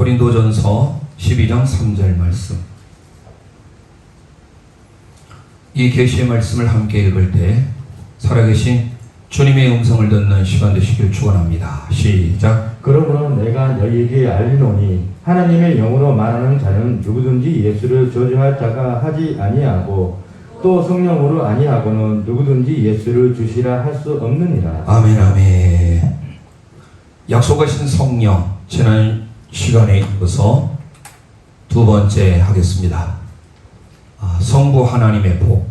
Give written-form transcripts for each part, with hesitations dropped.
고린도전서 12장 3절 말씀. 이 계시의 말씀을 함께 읽을 때 살아계신 주님의 음성을 듣는 시간 되시길 축원합니다. 시작. 그러므로 내가 너희에게 알리노니 하나님의 영으로 말하는 자는 누구든지 예수를 저주할 자가 하지 아니하고 또 성령으로 아니하고는 누구든지 예수를 주시라 할 수 없느니라. 아멘 아멘. 약속하신 성령, 지난 시간에 이어서 두 번째 하겠습니다. 성부 하나님의 복,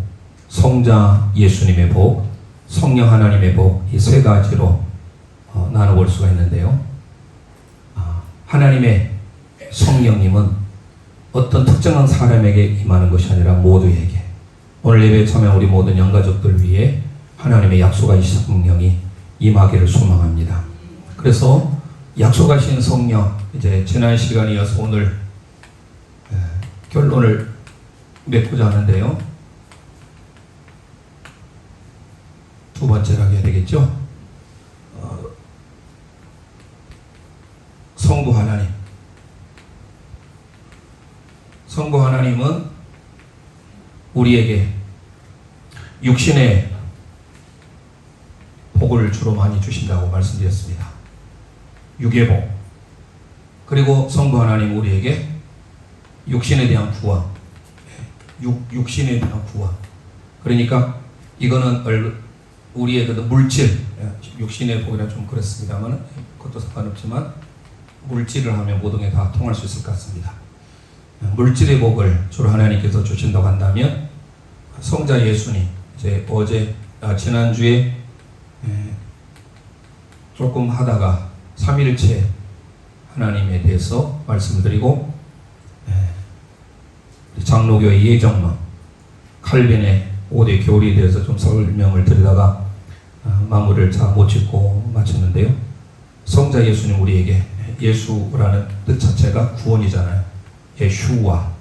성자 예수님의 복, 성령 하나님의 복, 이 세 가지로 나눠볼 수가 있는데요. 하나님의 성령님은 어떤 특정한 사람에게 임하는 것이 아니라 모두에게, 오늘 예배에 참여한 우리 모든 영가족들 위해 하나님의 약속하신 성령이 임하기를 소망합니다. 그래서 약속하신 성령, 이제 지난 시간에 이어서 오늘 결론을 맺고자 하는데요. 두 번째라고 해야 되겠죠. 성부 하나님. 성부 하나님은 우리에게 육신의 복을 주로 많이 주신다고 말씀드렸습니다. 육의 복. 그리고 성부 하나님 우리에게 육신에 대한 구원. 육신에 대한 구원. 그러니까 이거는 우리의 그 물질, 육신의 복이라 좀 그렇습니다만 그것도 상관없지만 물질을 하면 모든 게 다 통할 수 있을 것 같습니다. 물질의 복을 주로 하나님께서 주신다고 한다면 성자 예수님, 이제 지난주에 조금 하다가 삼일체 하나님에 대해서 말씀을 드리고 장로교의 예정론, 칼빈의 5대 교리에 대해서 좀 설명을 드리다가 마무리를 잘 못 짓고 마쳤는데요. 성자 예수님 우리에게, 예수라는 뜻 자체가 구원이잖아요. 예슈와,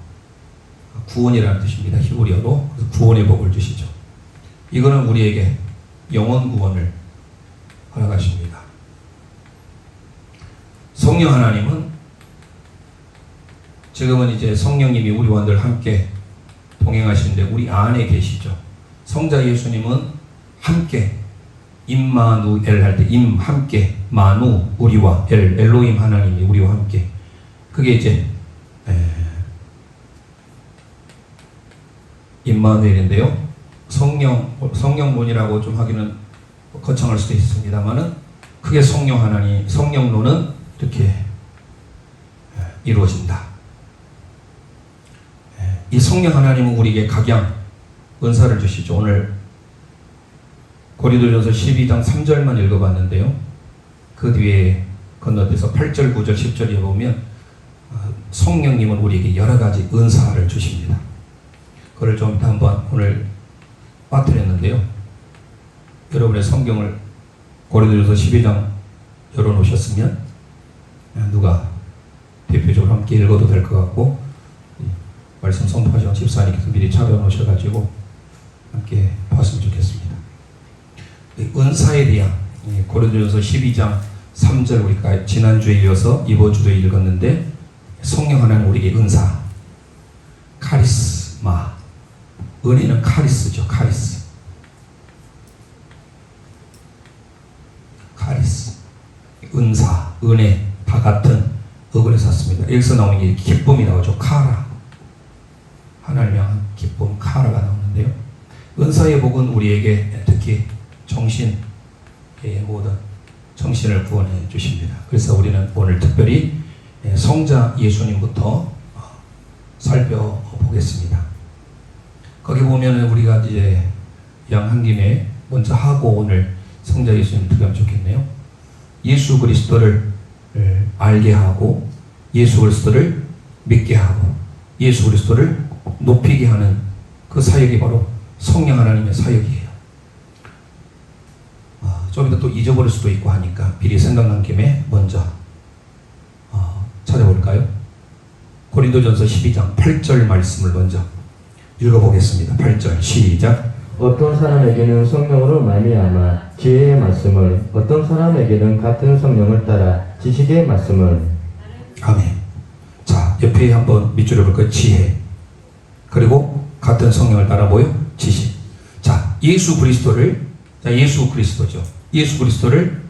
구원이라는 뜻입니다. 히브리어로. 그래서 구원의 복을 주시죠. 이거는 우리에게 영원 구원을 허락하십니다. 성령 하나님은 지금은 이제 성령님이 우리와 늘 함께 동행하시는데 우리 안에 계시죠. 성자 예수님은 함께, 임마누엘 할 때 함께, 마누 우리와, 엘로힘 하나님이 우리와 함께. 그게 이제 임마누엘인데요. 성령론이라고 좀 하기는 거창할 수도 있습니다만은 크게 성령 하나님, 성령론은 이렇게 이루어진다. 이 성령 하나님은 우리에게 각양 은사를 주시죠. 오늘 고린도전서 12장 3절만 읽어봤는데요. 그 뒤에 건너뛰어서 8절, 9절, 10절에 보면 성령님은 우리에게 여러 가지 은사를 주십니다. 그걸 좀 이따 한번 오늘 빠뜨렸는데요. 여러분의 성경을 고린도전서 12장 열어놓으셨으면 누가 대표적으로 함께 읽어도 될 것 같고, 말씀 선포하시는 집사님께서 미리 차려놓으셔가지고 함께 봤으면 좋겠습니다. 은사에 대한 고린도전서 12장 3절 우리가 지난주에 이어서 이번 주도 읽었는데, 성령 하나님 우리에게 은사, 카리스마, 은혜는 카리스죠. 카리스, 은사, 은혜 다 같은 어근에 샀습니다. 여기서 나오는 게 기쁨이 나오죠. 카라, 하나님의 기쁨, 카라가 나오는데요. 은사의 복은 우리에게 특히 정신의 모든 정신을 구원해 주십니다. 그래서 우리는 오늘 특별히 성자 예수님부터 살펴보겠습니다. 거기 보면 우리가 이제 양한 김에 먼저 하고 오늘 성자 예수님 들어가면 좋겠네요. 예수 그리스도를 알게 하고 예수 그리스도를 믿게 하고 예수 그리스도를 높이게 하는 그 사역이 바로 성령 하나님의 사역이에요. 좀 이따 또 잊어버릴 수도 있고 하니까 미리 생각난 김에 먼저 찾아볼까요? 고린도전서 12장 8절 말씀을 먼저 읽어보겠습니다. 8절 시작. 어떤 사람에게는 성령으로 말미암아 지혜의 말씀을, 어떤 사람에게는 같은 성령을 따라 지식의 말씀을. 아멘. 옆에 한번 밑줄을 볼까요? 지혜. 그리고 같은 성령을 따라 뭐요? 지식. 자, 예수 그리스도를, 자, 예수 그리스도죠. 예수 그리스도를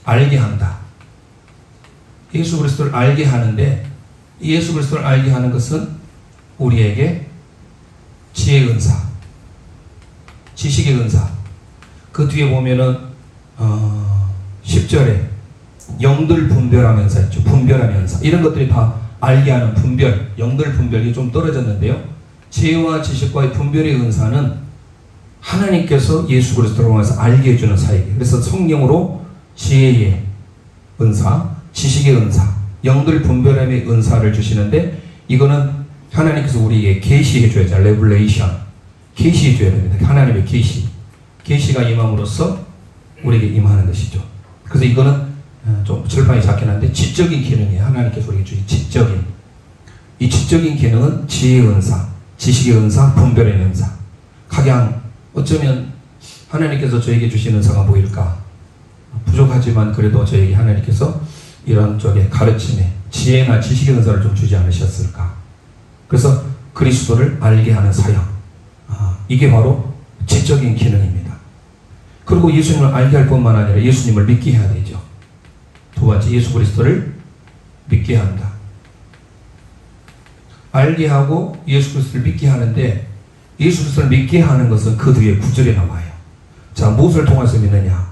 알게 한다. 예수 그리스도를 알게 하는데, 예수 그리스도를 알게 하는 것은 우리에게 지혜의 은사, 지식의 은사. 그 뒤에 보면은 10절에 영들 분별하면서 있죠. 분별하면서. 이런 것들이 다 알게 하는 분별, 영들 분별이 좀 떨어졌는데요. 지혜와 지식과의 분별의 은사는 하나님께서 예수 그리스도로 통해서 알게 해주는 사역이에요. 그래서 성령으로 지혜의 은사, 지식의 은사, 영들 분별함의 은사를 주시는데, 이거는 하나님께서 우리에게 계시해 줘야죠. 레블레이션. 계시해 줘야 됩니다. 하나님의 계시가 임함으로써 우리에게 임하는 것이죠. 그래서 이거는 좀 절반이 작긴 한데 지적인 기능이에요. 하나님께서 우리에게 주신 지적인. 이 지적인 기능은 지혜의 은사, 지식의 은사, 분별의 은사. 각양 어쩌면 하나님께서 저에게 주신 은사가 뭐일까? 부족하지만 그래도 저에게 하나님께서 이런 쪽에 가르침에 지혜나 지식의 은사를 좀 주지 않으셨을까? 그래서 그리스도를 알게 하는 사역. 이게 바로 지적인 기능입니다. 그리고 예수님을 알게 할 뿐만 아니라 예수님을 믿게 해야 되죠. 두 번째, 예수 그리스도를 믿게 한다. 알게 하고 예수 그리스도를 믿게 하는데, 예수 그리스도를 믿게 하는 것은 그 뒤에 9절에 나와요. 자, 무엇을 통해서 믿느냐?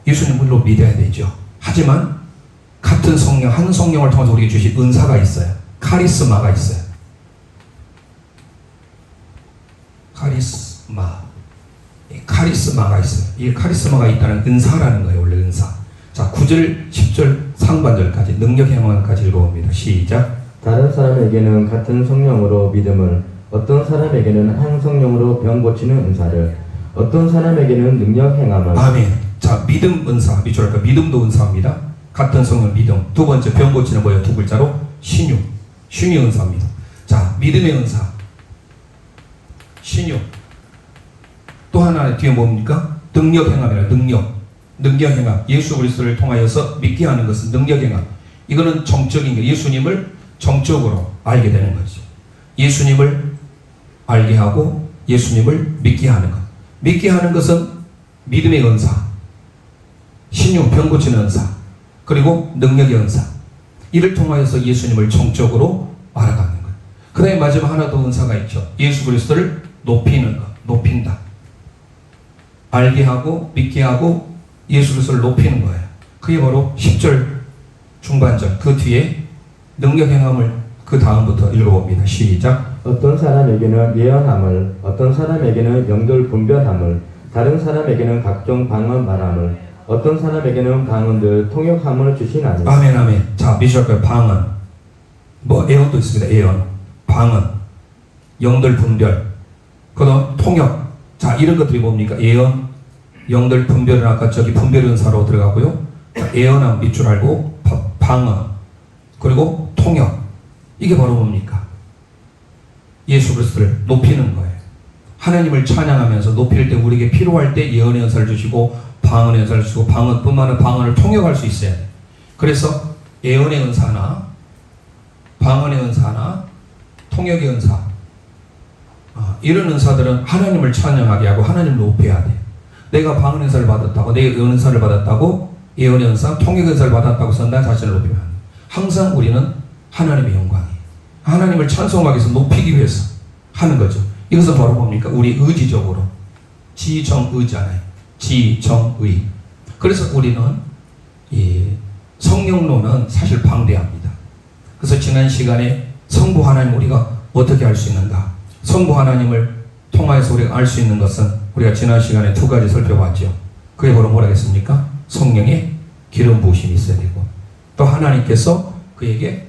예수님을 믿어야 되죠. 하지만 같은 성령, 한 성령을 통해서 우리에게 주신 은사가 있어요. 카리스마가 있어요. 카리스마가 있어요. 이 카리스마가 있다는 은사라는 거예요. 원래 은사. 자, 9절, 10절 상반절까지 능력 행함까지 읽어봅니다. 시작. 다른 사람에게는 같은 성령으로 믿음을, 어떤 사람에게는 한 성령으로 병 고치는 은사를, 어떤 사람에게는 능력 행함을. 아멘. 자, 믿음 은사, 밑줄할까? 믿음도 은사입니다. 같은 성령 믿음. 두 번째, 병 고치는 뭐예요? 두 글자로 신유. 신유 은사입니다. 자, 믿음의 은사, 신유. 또 하나 뒤에 뭡니까? 능력 행함이라. 능력 행함. 예수 그리스도를 통하여서 믿게 하는 것은 능력 행함. 이거는 정적인 게, 예수님을 정적으로 알게 되는 거죠. 예수님을 알게 하고 예수님을 믿게 하는 것. 믿게 하는 것은 믿음의 은사, 신유, 병 고치는 은사, 그리고 능력의 은사. 이를 통하여서 예수님을 정적으로 알아가는 것. 그 다음에 마지막 하나 더 은사가 있죠. 예수 그리스도를 높이는 것. 높인다. 알게 하고 믿게 하고 예수 그리스도를 높이는 거예요. 그게 바로 10절 중반절. 그 뒤에 능력 행함을 그 다음부터 읽어봅니다. 시작. 어떤 사람에게는 예언함을, 어떤 사람에게는 영들 분별함을, 다른 사람에게는 각종 방언 말함을, 어떤 사람에게는 방언들 통역함을 주시나니. 아멘, 아멘. 자, 미주할까요? 방언. 뭐 예언도 있습니다. 예언, 방언, 영들 분별, 그다음 통역. 자, 이런 것들이 뭡니까? 예언, 영들 분별은 아까 저기 분별 은사로 들어가고요. 예언함 밑줄 알고 방언, 그리고 통역. 이게 바로 뭡니까? 예수 그리스도를 높이는 거예요. 하나님을 찬양하면서 높일 때 우리에게 필요할 때 예언의 은사를 주시고 방언의 은사를 주시고, 방언뿐만 아니라 방언을 통역할 수 있어야 돼요. 그래서 예언의 은사나 방언의 은사나 통역의 은사, 이런 은사들은 하나님을 찬양하게 하고 하나님을 높여야 돼요. 내가 방언의 은사를 받았다고, 내가 예언의 은사를 받았다고, 예언의 은사, 통역의 은사를 받았다고 해서 나 자신을 높이면 안 돼요. 항상 우리는 하나님의 영광이에요. 하나님을 찬송하기 위해서, 높이기 위해서 하는 거죠. 이것은 바로 뭡니까? 우리 의지적으로 지정의잖아요. 지정의. 그래서 우리는 이 성령론은 사실 방대합니다. 그래서 지난 시간에 성부 하나님 우리가 어떻게 알 수 있는가? 성부 하나님을 통하여서 우리가 알 수 있는 것은 우리가 지난 시간에 두 가지 살펴봤죠. 그게 바로 뭐라겠습니까? 성령의 기름 부으심이 있어야 되고, 또 하나님께서 그에게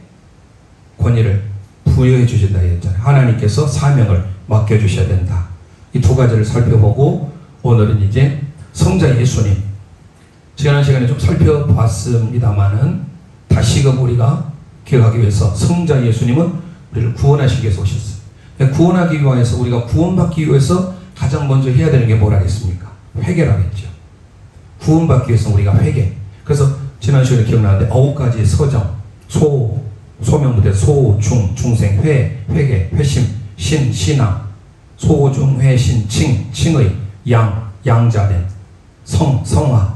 권위를 부여해 주신다 했잖아요. 하나님께서 사명을 맡겨주셔야 된다. 이 두 가지를 살펴보고 오늘은 이제 성자 예수님, 지난 시간에 좀 살펴봤습니다만은 다시금 우리가 기억하기 위해서 성자 예수님은 우리를 구원하시기 위해서 오셨어요. 구원하기 위해서, 우리가 구원받기 위해서 가장 먼저 해야 되는 게 뭐라겠습니까? 회개라겠죠. 구원받기 위해서 우리가 회개. 그래서 지난 시간에 기억나는데 9가지의 서정, 소, 소명부대 소, 중, 중생, 회계, 회심, 신, 신앙, 소, 중, 회, 신, 칭, 칭의, 양, 양자된, 성화,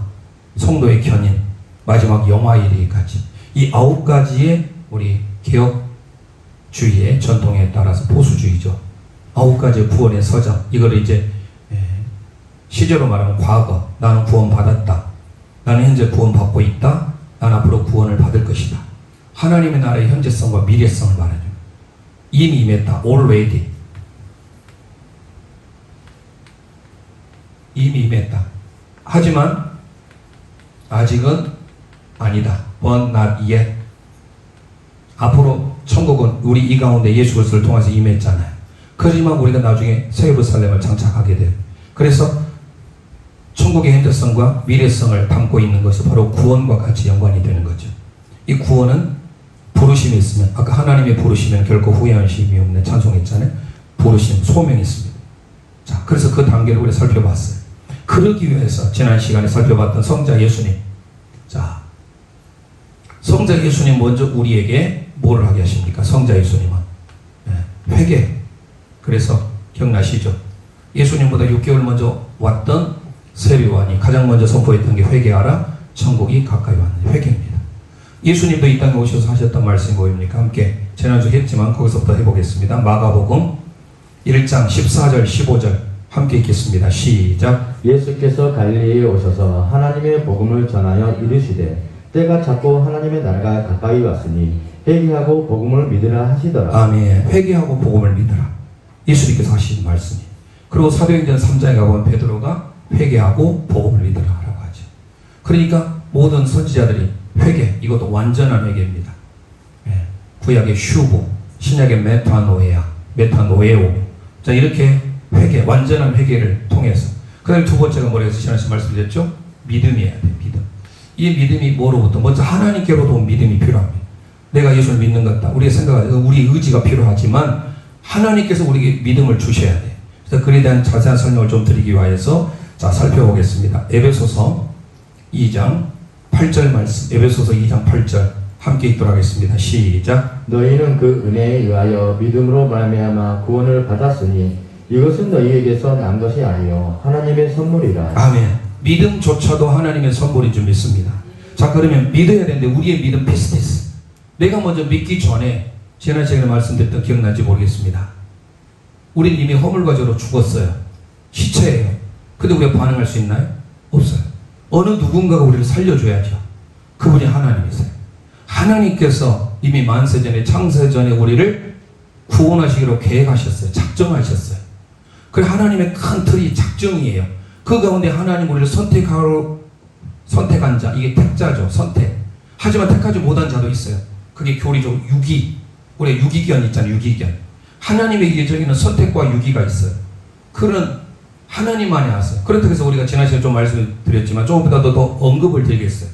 성도의 견인, 마지막 영화에 이르기까지 이 9가지의 우리 개혁주의의 전통에 따라서 보수주의죠. 9가지의 구원의 서정, 이거를 이제 시제로 말하면 과거, 나는 구원받았다. 나는 현재 구원받고 있다. 난 앞으로 구원을 받을 것이다. 하나님의 나라의 현재성과 미래성을 말하죠. 이미 임했다. already. 이미 임했다. 하지만 아직은 아니다. But not yet. 앞으로 천국은 우리 이 가운데 예수 그리스도를 통해서 임했잖아요. 그렇지만 우리가 나중에 새 예루살렘을 장착하게 돼요. 그래서 천국의 현재성과 미래성을 담고 있는 것이 바로 구원과 같이 연관이 되는 거죠. 이 구원은 부르심이 있으면, 아까 하나님의 부르시면 결코 후회하심이 없는 찬송했잖아요. 부르심, 소명이 있습니다. 자, 그래서 그 단계를 우리가 살펴봤어요. 그러기 위해서 지난 시간에 살펴봤던 성자 예수님. 자, 성자 예수님 먼저 우리에게 뭐를 하게 하십니까? 성자 예수님은 회개. 그래서 기억나시죠? 예수님보다 6개월 먼저 왔던 세례요한이 가장 먼저 선포했던 게 회개하라, 천국이 가까이 왔는 회개입니다. 예수님도 이 땅에 오셔서 하셨던 말씀이 뭐입니까? 함께 지난주 했지만 거기서부터 해보겠습니다. 마가복음 1장 14절 15절 함께 읽겠습니다. 시작. 예수께서 갈릴리에 오셔서 하나님의 복음을 전하여 이르시되 때가 찼고 하나님의 나라가 가까이 왔으니 회개하고 복음을 믿으라 하시더라. 아멘. 회개하고 복음을 믿으라. 예수님께서 하신 말씀이. 그리고 사도행전 3장에 가보면 베드로가 회개하고 복음을 믿으라라고 하죠. 그러니까 모든 선지자들이 회개, 이것도 완전한 회개입니다. 구약의 슈보, 신약의 메타노에오. 자, 이렇게 회개, 완전한 회개를 통해서. 그 다음에 두 번째가 뭐라고 해서 지난주에 말씀드렸죠? 믿음이어야 돼, 믿음. 이 믿음이 뭐로부터? 먼저 하나님께로도 온 믿음이 필요합니다. 내가 예수를 믿는 것 같다. 우리의 생각은, 우리 의지가 필요하지만 하나님께서 우리에게 믿음을 주셔야 돼. 그래서 그에 대한 자세한 설명을 좀 드리기 위해서 자, 살펴보겠습니다. 에베소서 2장 8절 말씀. 에베소서 2장 8절 함께 읽도록 하겠습니다. 시작. 너희는 그 은혜에 의하여 믿음으로 말미암아 구원을 받았으니 이것은 너희에게서 난 것이 아니요 하나님의 선물이라. 아멘. 믿음조차도 하나님의 선물인 줄 믿습니다. 자, 그러면 믿어야 되는데 우리의 믿음 피스티스. 내가 먼저 믿기 전에 지난 시간에 말씀드렸던 기억나지 모르겠습니다. 우리는 이미 허물과저로 죽었어요. 시체예요. 근데 우리가 반응할 수 있나요? 없어요. 어느 누군가가 우리를 살려줘야죠. 그분이 하나님이세요. 하나님께서 이미 만세전에 창세전에 우리를 구원하시기로 계획하셨어요. 작정하셨어요. 그 하나님의 큰 틀이 작정이에요. 그 가운데 하나님 우리를 선택한 자, 이게 택자죠. 선택. 하지만 택하지 못한 자도 있어요. 그게 교리적 유기. 우리 유기견 있잖아요. 유기견. 하나님의 예정에는 선택과 유기가 있어요. 그런 하나님만이 아세요. 그렇다고 해서 우리가 지난 시간에 좀 말씀을 드렸지만 조금보다 더 언급을 드리겠어요.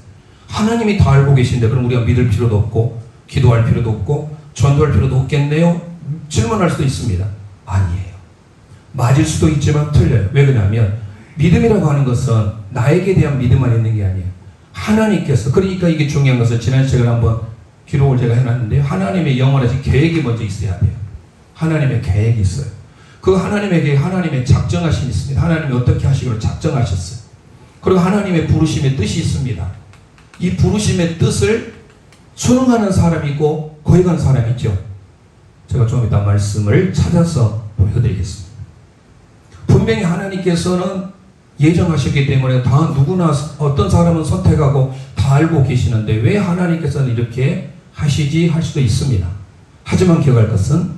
하나님이 다 알고 계신데 그럼 우리가 믿을 필요도 없고 기도할 필요도 없고 전도할 필요도 없겠네요? 질문할 수도 있습니다. 아니에요. 맞을 수도 있지만 틀려요. 왜 그러냐면 믿음이라고 하는 것은 나에게 대한 믿음만 있는 게 아니에요. 하나님께서, 그러니까 이게 중요한 것은 지난 시간에 한번 기록을 제가 해놨는데요. 하나님의 영원하신 계획이 먼저 있어야 돼요. 하나님의 계획이 있어요. 그 하나님의 계획, 하나님의 작정하심이 있습니다. 하나님이 어떻게 하시기로 작정하셨어요. 그리고 하나님의 부르심의 뜻이 있습니다. 이 부르심의 뜻을 수능하는 사람이 있고 거역하는 사람이 있죠. 제가 좀 이따 말씀을 찾아서 보여드리겠습니다. 분명히 하나님께서는 예정하셨기 때문에 다 누구나 어떤 사람은 선택하고 다 알고 계시는데 왜 하나님께서는 이렇게 하시지 할 수도 있습니다. 하지만 기억할 것은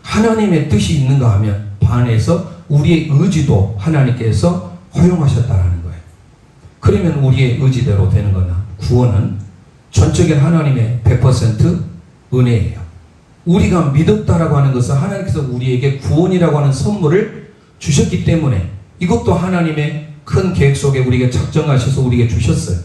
하나님의 뜻이 있는가 하면 반해서 우리의 의지도 하나님께서 허용하셨다라는 거예요. 그러면 우리의 의지대로 되는 거나 구원은 전적인 하나님의 100% 은혜예요. 우리가 믿었다라고 하는 것은 하나님께서 우리에게 구원이라고 하는 선물을 주셨기 때문에 이것도 하나님의 큰 계획 속에 우리에게 작정하셔서 우리에게 주셨어요.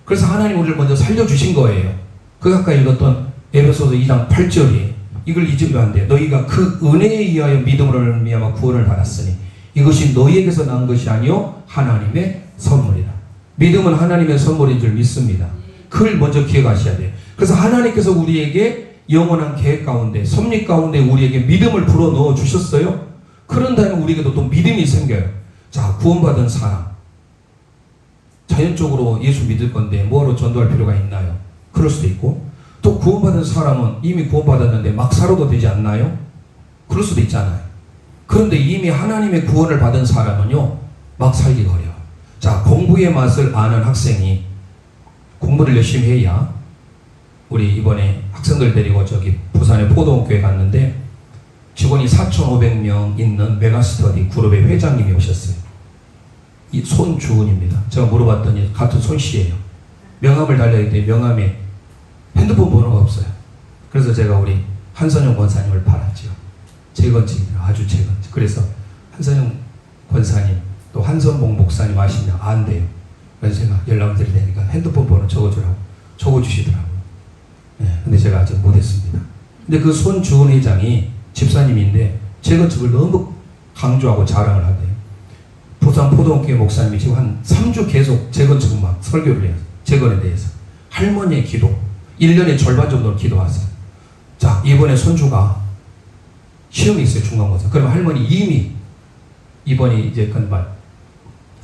그래서 하나님 우리를 먼저 살려주신 거예요. 그 아까 읽었던 에베소서 2장 8절이 이걸 잊으면 안 돼요. 너희가 그 은혜에 의하여 믿음으로 말미암아 구원을 받았으니 이것이 너희에게서 난 것이 아니요 하나님의 선물이다. 믿음은 하나님의 선물인 줄 믿습니다. 그걸 먼저 기억하셔야 돼요. 그래서 하나님께서 우리에게 영원한 계획 가운데, 섭리 가운데 우리에게 믿음을 불어 넣어 주셨어요. 그런다면 우리에게도 또 믿음이 생겨요. 자, 구원받은 사람. 자연적으로 예수 믿을 건데 뭐하러 전도할 필요가 있나요? 그럴 수도 있고, 또 구원받은 사람은 이미 구원받았는데 막 살아도 되지 않나요? 그럴 수도 있잖아요. 그런데 이미 하나님의 구원을 받은 사람은요, 막 살기가 어려워요. 자, 공부의 맛을 아는 학생이 공부를 열심히 해야, 우리 이번에 학생들 데리고 저기 부산의 포도원교회 갔는데 직원이 4,500명 있는 메가스터디 그룹의 회장님이 오셨어요. 이 손주은입니다. 제가 물어봤더니 같은 손씨예요. 명함을 달려있더니 명함에 핸드폰 번호가 없어요. 그래서 제가 우리 한선영 권사님을 팔았죠. 재건직이라, 아주 재건직. 그래서 한선영 권사님 또 한선봉 목사님 아시냐? 안 돼요. 그래서 제가 연락을 드릴 테니까 핸드폰 번호 적어주라고 적어주시더라고요. 네, 근데 제가 아직 못했습니다. 근데 그 손주은 회장이 집사님인데 재건축을 너무 강조하고 자랑을 하대요. 부산 포도원교회 목사님이 지금 한 3주 계속 재건축 막 설교를 해요. 재건에 대해서. 할머니의 기도, 1년에 절반 정도를 기도하세요. 자, 이번에 손주가 시험이 있어요, 중간고사. 그러면 할머니 이미 이번이 이제 그말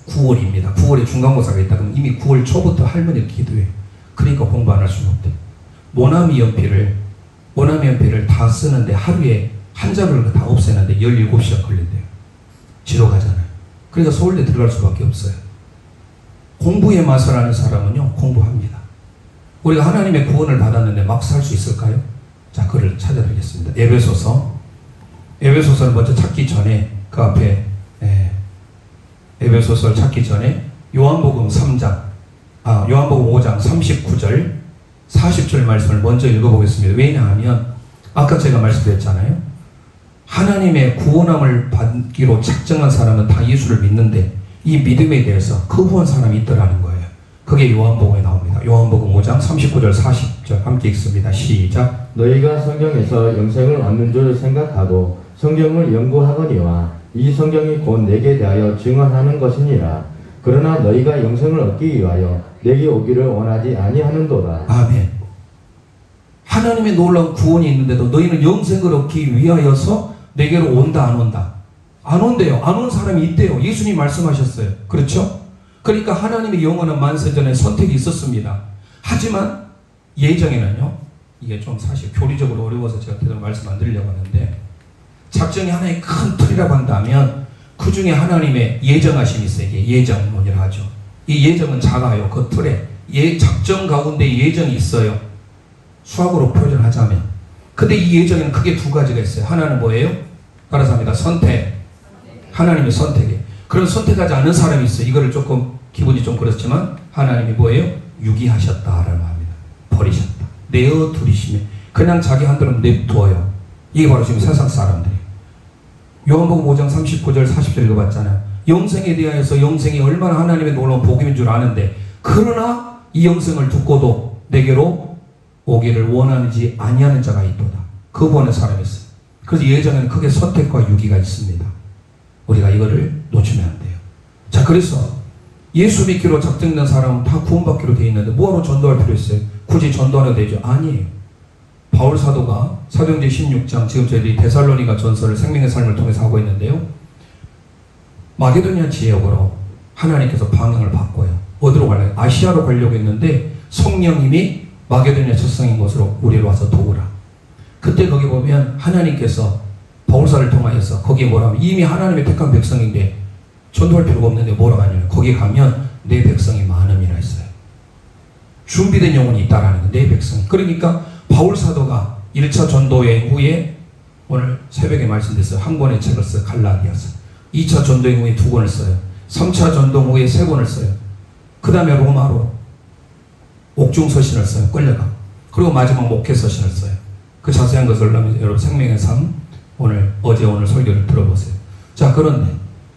9월입니다. 9월에 중간고사가 있다. 그러면 이미 9월 초부터 할머니를 기도해요. 그러니까 공부 안 할 수가 없대. 모나미 연필을 다 쓰는데 하루에 한 자루를 다 없애는데 17시간 걸린대요. 지로 가잖아요. 그러니까 서울대 들어갈 수밖에 없어요. 공부의 맛을 아는 사람은요, 공부합니다. 우리가 하나님의 구원을 받았는데 막 살 수 있을까요? 자, 그를 찾아드리겠습니다. 에베소서를 먼저 찾기 전에 그 앞에 에베소서를 찾기 전에 요한복음 5장 39절 40절 말씀을 먼저 읽어보겠습니다. 왜냐하면 아까 제가 말씀드렸잖아요. 하나님의 구원함을 받기로 작정한 사람은 다 예수를 믿는데 이 믿음에 대해서 거부한 사람이 있더라는 거예요. 그게 요한복음에 나옵니다. 요한복음 5장 39절 40절 함께 읽습니다. 시작. 너희가 성경에서 영생을 얻는 줄 생각하고 성경을 연구하거니와 이 성경이 곧 내게 대하여 증언하는 것이니라. 그러나 너희가 영생을 얻기 위하여 내게 오기를 원하지 아니하는도다. 아멘. 하나님의 놀라운 구원이 있는데도 너희는 영생을 얻기 위하여서 내게로 온다 안 온다? 안 온대요. 안 온 사람이 있대요. 예수님 말씀하셨어요. 그렇죠? 그러니까 하나님의 영원한 만세전에 선택이 있었습니다. 하지만 예정에는요, 이게 좀 사실 교리적으로 어려워서 제가 제대로 말씀 안 드리려고 하는데, 작정이 하나의 큰 틀이라고 한다면 그 중에 하나님의 예정하심이 있어요. 이게 예정론이라 하죠. 이 예정은 작아요. 그 틀에 작정 가운데 예정이 있어요. 수학으로 표현하자면. 근데 이 예정에는 크게 두 가지가 있어요. 하나는 뭐예요? 따라서 합니다. 선택. 하나님의 선택이에요. 그런 선택하지 않은 사람이 있어요. 이거를 조금 기분이 좀 그렇지만 하나님이 뭐예요? 유기하셨다라는 말입니다. 버리셨다. 내어두리시며 그냥 자기 한대로 냅두어요. 이게 바로 지금 세상 사람들이에요. 요한복음 5장 39절 40절 읽어봤잖아요. 영생에 대하여서 영생이 얼마나 하나님의 놀라운 복임인 줄 아는데, 그러나 이 영생을 듣고도 내게로 오기를 원하는지 아니하는 자가 있도다. 거부하는 사람이 있어요. 그래서 예정에는 크게 선택과 유기가 있습니다. 우리가 이거를 놓치면 안 돼요. 자, 그래서 예수 믿기로 작정된 사람은 다 구원받기로 되어 있는데 뭐하러 전도할 필요 있어요? 굳이 전도하려 되죠? 아니에요. 바울 사도가 사도행전 16장, 지금 저희들이 데살로니가 전서를 생명의 삶을 통해서 하고 있는데요, 마게도니아 지역으로 하나님께서 방향을 바꿔요. 어디로 가려고? 아시아로 가려고 했는데 성령님이 마게도니아 첫성인 곳으로 우리로 와서 도우라. 그때 거기 보면 하나님께서 바울사를 통하여서 거기에 뭐라면 이미 하나님의 택한 백성인데 전도할 필요가 없는데 뭐라고 하냐면 거기 가면 내 백성이 많음이라 했어요. 준비된 영혼이 있다라는 거, 내 백성이. 그러니까 바울 사도가 1차 전도여행 후에 오늘 새벽에 말씀드렸어요. 한 권의 책을 써요. 갈라디아서. 2차 전도여행 후에 2권을 써요. 3차 전도 후에 3권을 써요. 그 다음에 로마로 옥중서신을 써요. 끌려가. 그리고 마지막 목회서신을 써요. 그 자세한 것을 여러분 생명의 삶 어제 오늘 설교를 들어보세요. 자, 그런데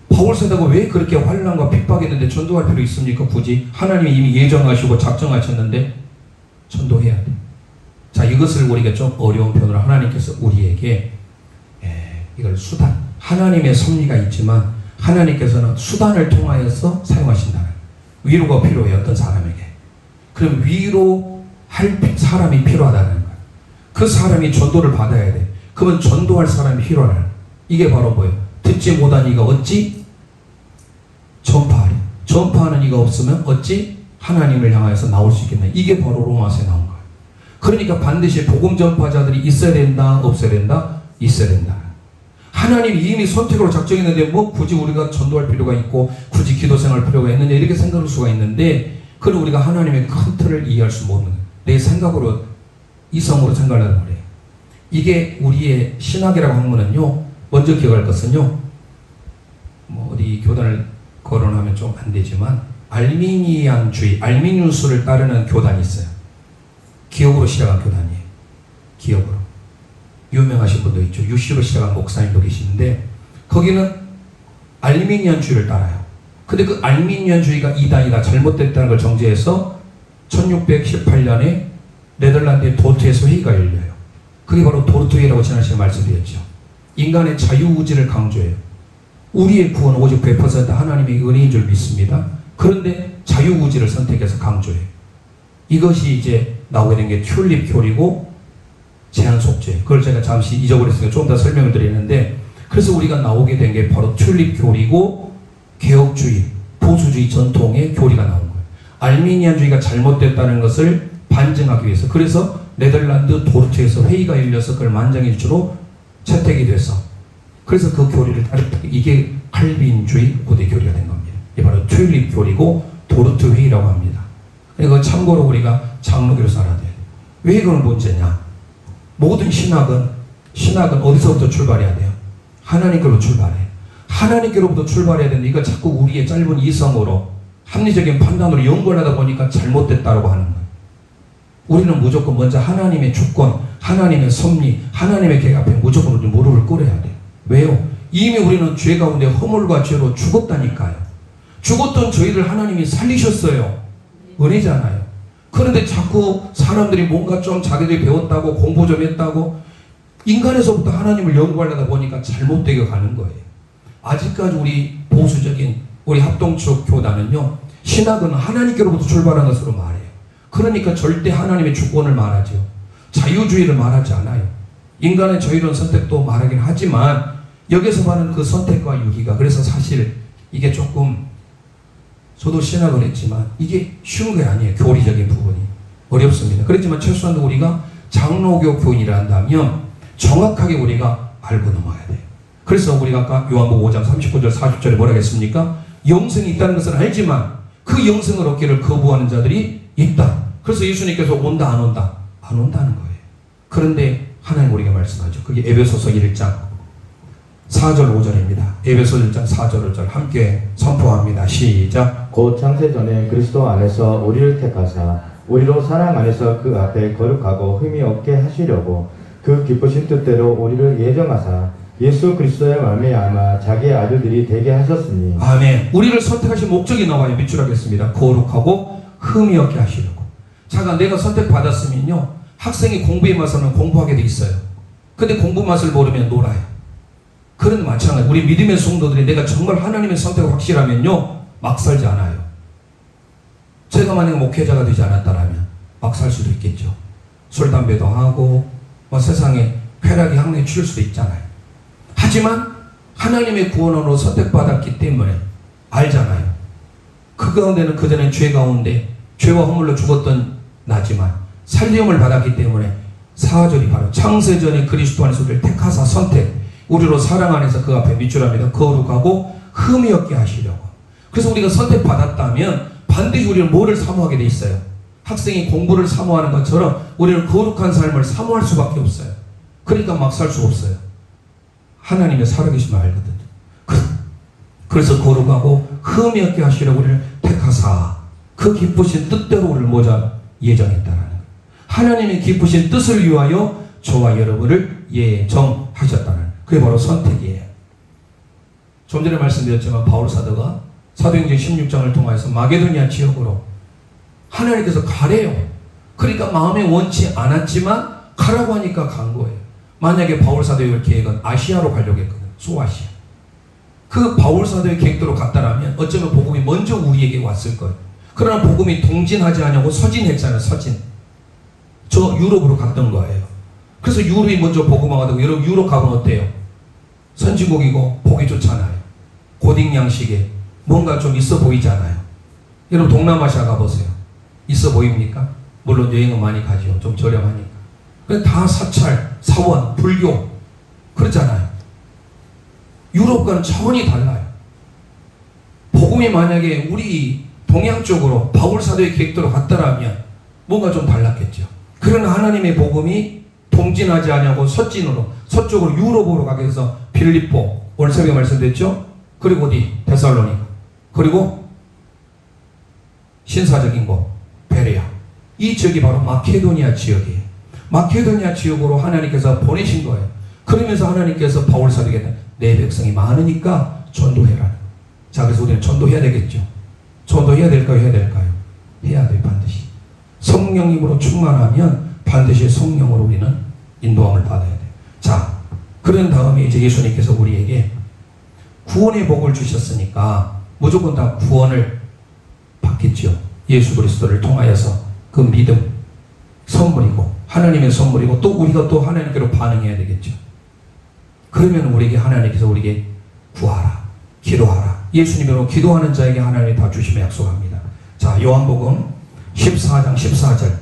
바울 사도가 왜 그렇게 환난과 핍박했는데 전도할 필요 있습니까? 굳이 하나님이 이미 예정하시고 작정하셨는데 전도해야 돼. 자, 이것을 우리가 좀 어려운 표현으로 하나님께서 우리에게 이걸 수단, 하나님의 섭리가 있지만 하나님께서는 수단을 통하여서 사용하신다는, 위로가 필요해요. 어떤 사람에게. 그럼 위로할 사람이 필요하다는 거예요. 그 사람이 전도를 받아야 돼. 그러면 전도할 사람이 필요하네. 이게 바로 뭐예요? 듣지 못한 이가 어찌 전파하리. 전파하는 이가 없으면 어찌 하나님을 향하여서 나올 수 있겠나. 이게 바로 로마서에 나온 거예요. 그러니까 반드시 복음 전파자들이 있어야 된다, 없어야 된다? 있어야 된다. 하나님이 이미 선택으로 작정했는데 뭐 굳이 우리가 전도할 필요가 있고 굳이 기도 생활 필요가 있느냐 이렇게 생각할 수가 있는데, 그걸 우리가 하나님의 큰 틀을 이해할 수 없는 거예요. 내 생각으로 이성으로 생각하는 거예요. 이게 우리의 신학이라고 하면은요, 먼저 기억할 것은요, 뭐 어디 교단을 거론하면 좀 안 되지만 알미니안주의, 알미니우스를 따르는 교단이 있어요. 기억으로 시작한 교단이에요. 기억으로. 유명하신 분도 있죠. 유씨로 시작한 목사님도 계시는데 거기는 알미니안주의를 따라요. 근데 그 알미니안주의가 이단이다, 잘못됐다는 걸 정죄해서 1618년에 네덜란드의 도르트에서 회의가 열려요. 그게 바로 도르트 회의라고 지난 시간에 말씀드렸죠. 인간의 자유의지를 강조해요. 우리의 구원은 오직 100% 하나님의 은혜인 줄 믿습니다. 그런데 자유의지를 선택해서 강조해요. 이것이 이제 나오게 된 게 튤립 교리고 제한속죄. 그걸 제가 잠시 잊어버렸으니까 좀 더 설명을 드리는데, 그래서 우리가 나오게 된 게 바로 튤립 교리고 개혁주의, 보수주의 전통의 교리가 나온 거예요. 알미니안주의가 잘못됐다는 것을 반증하기 위해서. 그래서 네덜란드 도르트에서 회의가 열려서 그걸 만장일치로 채택이 돼서, 그래서 그 교리를 따르다 이게 칼빈주의 고대 교리가 된 겁니다. 이게 바로 튤립 교리고 도르트 회의라고 합니다. 그러니까 참고로 우리가 장로교로 살아야 돼요. 왜 이건 문제냐? 모든 신학은 어디서부터 출발해야 돼요? 하나님께로 출발해요. 하나님께로부터 출발해야 되는데 이거 자꾸 우리의 짧은 이성으로 합리적인 판단으로 연구하다 보니까 잘못됐다고 하는 거예요. 우리는 무조건 먼저 하나님의 주권, 하나님의 섭리, 하나님의 계획 앞에 무조건 우리 무릎을 꿇어야 돼요. 왜요? 이미 우리는 죄 가운데 허물과 죄로 죽었다니까요. 죽었던 저희를 하나님이 살리셨어요. 은혜잖아요. 그런데 자꾸 사람들이 뭔가 좀 자기들이 배웠다고 공부 좀 했다고 인간에서부터 하나님을 연구하려다 보니까 잘못되게 가는 거예요. 아직까지 우리 보수적인 우리 합동측 교단은요, 신학은 하나님께로부터 출발한 것으로 말해요. 그러니까 절대 하나님의 주권을 말하죠. 자유주의를 말하지 않아요. 인간의 자유로운 선택도 말하긴 하지만 여기서 말하는 그 선택과 유기가, 그래서 사실 이게 조금, 저도 신학을 했지만 이게 쉬운 게 아니에요. 교리적인 부분이 어렵습니다. 그렇지만 최소한 우리가 장로교 교인이라 한다면 정확하게 우리가 알고 넘어야 돼요. 그래서 우리가 아까 요한복음 5장 39절 40절에 뭐라 했습니까? 영생이 있다는 것을 알지만 그 영생을 얻기를 거부하는 자들이 있다. 그래서 예수님께서 온다 안 온다? 안 온다는 거예요. 그런데 하나님 우리가 말씀하죠. 그게 에베소서 1장 4절 5절입니다. 에베소 1장 4절 5절 함께 선포합니다. 시작. 곧 창세전에 그리스도 안에서 우리를 택하사 우리로 사랑 안에서 그 앞에 거룩하고 흠이 없게 하시려고 그 기쁘신 뜻대로 우리를 예정하사 예수 그리스도의 말미암아 자기의 아들들이 되게 하셨으니. 아멘. 우리를 선택하신 목적이 나와요. 밑줄하겠습니다. 거룩하고 흠이 없게 하시려고. 잠깐 내가 선택받았으면요, 학생이 공부에 맞서는 공부하게 돼 있어요. 근데 공부 맛을 모르면 놀아요. 그런데 마찬가지 우리 믿음의 성도들이 내가 정말 하나님의 선택이 확실하면요, 막 살지 않아요. 제가 만약에 목회자가 되지 않았다면 막 살 수도 있겠죠. 술, 담배도 하고 뭐 세상에 쾌락이 항상 취할 수도 있잖아요. 하지만 하나님의 구원으로 선택받았기 때문에 알잖아요. 그 가운데는 그전엔 죄 가운데 죄와 허물로 죽었던 나지만 살림을 받았기 때문에 4절이 바로 창세전에 그리스도 안에서 우리를 택하사 선택, 우리로 사랑 안에서 그 앞에 밑줄합니다. 거룩하고 흠이 없게 하시려고. 그래서 우리가 선택받았다면 반드시 우리는 뭐를 사모하게 돼 있어요? 학생이 공부를 사모하는 것처럼 우리는 거룩한 삶을 사모할 수밖에 없어요. 그러니까 막 살 수 없어요. 하나님의 살아계심을 알거든요. 그래서 거룩하고 흠이 없게 하시려고 우리를 택하사 그 기쁘신 뜻대로 우리를 모자 예정했다라는 거예요. 하나님의 기쁘신 뜻을 위하여 저와 여러분을 예정하셨다는 거예요. 그게 바로 선택이에요. 좀 전에 말씀드렸지만 바울 사도가 사도행전 16장을 통해서 마게도니아 지역으로 하나님께서 가래요. 그러니까 마음에 원치 않았지만 가라고 하니까 간 거예요. 만약에 바울 사도의 계획은 아시아로 가려고 했거든요. 소아시아. 그 바울 사도의 계획대로 갔다라면 어쩌면 복음이 먼저 우리에게 왔을 거예요. 그러나 복음이 동진하지 않냐고 서진했잖아요. 서진. 저 유럽으로 갔던 거예요. 그래서 유럽이 먼저 복음화가 되고, 여러분 유럽 가면 어때요? 선진국이고 보기 좋잖아요. 고딩 양식에 뭔가 좀 있어 보이잖아요. 여러분 동남아시아 가보세요. 있어 보입니까? 물론 여행은 많이 가죠. 좀 저렴하니까. 근데 다 사찰, 사원, 불교 그렇잖아요. 유럽과는 차원이 달라요. 복음이 만약에 우리 동양 쪽으로 바울 사도의 계획대로 갔더라면 뭔가 좀 달랐겠죠. 그러나 하나님의 복음이 동진하지 아니하고 서쪽으로 유럽으로 가게 해서 빌립보, 오늘 새벽에 말씀드렸죠? 그리고 어디? 데살로니가. 그리고 신사적인 곳, 베레아. 이 지역이 바로 마케도니아 지역이에요. 마케도니아 지역으로 하나님께서 보내신 거예요. 그러면서 하나님께서 바울 사도에게 내 백성이 많으니까 전도해라. 자, 그래서 우리는 전도해야 되겠죠. 전도해야 될까요? 해야 될까요? 해야 돼요, 반드시. 성령님으로 충만하면 반드시 성령으로 우리는 인도함을 받아야 돼요. 자, 그런 다음에 이제 예수님께서 우리에게 구원의 복을 주셨으니까 무조건 다 구원을 받겠죠. 예수 그리스도를 통하여서 그 믿음, 선물이고 하나님의 선물이고 또 우리가 또 하나님께로 반응해야 되겠죠. 그러면 우리에게 하나님께서 우리에게 구하라, 기도하라. 예수님으로 기도하는 자에게 하나님이 다 주심을 약속합니다. 자, 요한복음 14장 14절